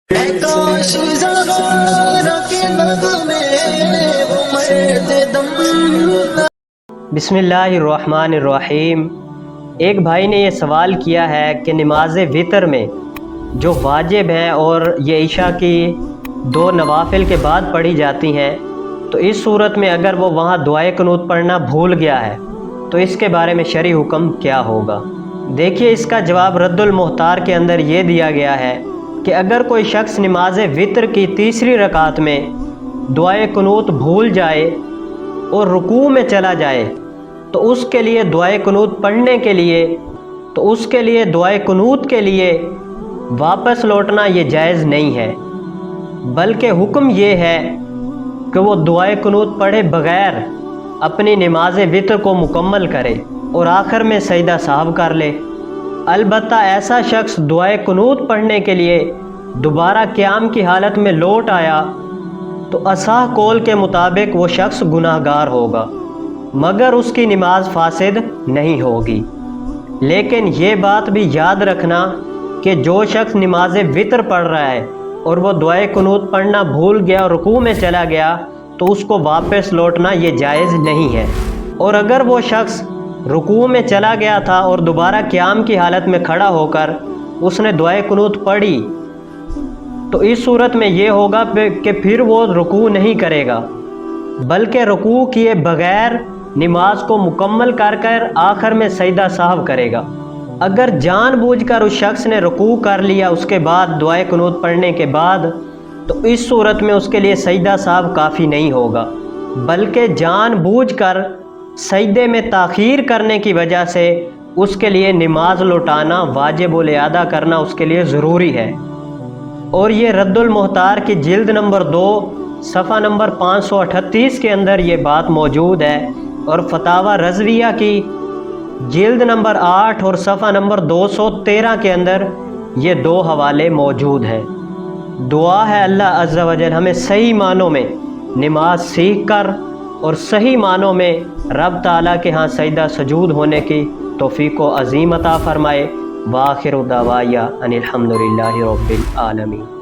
बिस्मिल्लाहिर्रहमानिर्रहीम। एक भाई ने ये सवाल किया है कि नमाज वितर में जो वाजिब हैं और ये इशा की दो नवाफिल के बाद पढ़ी जाती हैं, तो इस सूरत में अगर वो वहाँ दुआए कुनूत पढ़ना भूल गया है तो इसके बारे में शरई हुक्म क्या होगा। देखिए, इसका जवाब रद्दुल मुख्तार के अंदर ये दिया गया है कि अगर कोई शख्स नमाज वितर की तीसरी रकात में दुआए कुनूत भूल जाए और रुकू में चला जाए तो उसके लिए दुआए कुनूत पढ़ने के लिए दुआए कुनूत के लिए वापस लौटना ये जायज़ नहीं है, बल्कि हुक्म ये है कि वो दुआए कुनूत पढ़े बग़ैर अपनी नमाज वितर को मुकम्मल करे और आखिर में सजदा साहब कर ले। अलबत्ता ऐसा शख्स दुआए कुनूत पढ़ने के लिए दोबारा क़याम की हालत में लौट आया तो असाह कौल के मुताबिक वो शख्स गुनाहगार होगा, मगर उसकी नमाज फासिद नहीं होगी। लेकिन ये बात भी याद रखना कि जो शख्स नमाज वितर पढ़ रहा है और वो दुआए कुनूत पढ़ना भूल गया और रुकू में चला गया तो उसको वापस लौटना ये जायज़ नहीं है। और अगर वो शख्स रुकू में चला गया था और दोबारा क़याम की हालत में खड़ा होकर उसने दुआए कुनूत पढ़ी तो इस सूरत में ये होगा कि फिर वो रुकू नहीं करेगा, बल्कि रुकू किए बग़ैर नमाज को मुकम्मल कर आखिर में सजदा साहब करेगा। अगर जानबूझकर उस शख्स ने रुकू कर लिया उसके बाद दुआए कुनूत पढ़ने के बाद, तो इस सूरत में उसके लिए सजदा साहब काफ़ी नहीं होगा, बल्कि जानबूझकर सजदे में ताख़ीर करने की वजह से उसके लिए नमाज लौटाना वाजिब व अदा करना उसके लिए ज़रूरी है। और ये रद्दुल मुख्तार की जिल्द नंबर 2 सफ़ा नंबर 538 के अंदर ये बात मौजूद है, और फतावा रज़विया की जिल्द नंबर 8 और सफ़ा नंबर 213 के अंदर ये दो हवाले मौजूद हैं। दुआ है अल्लाह अज़्ज़ा वजल हमें सही मानों में नमाज सीख कर और सही मानों में रब ताला के यहाँ सजदा सजूद होने की तौफ़ीक़ व अज़ीम अता फ़रमाए। वाखिर दावाया अनिल हम्दुलिल्लाहि रब्बिल आलमीन।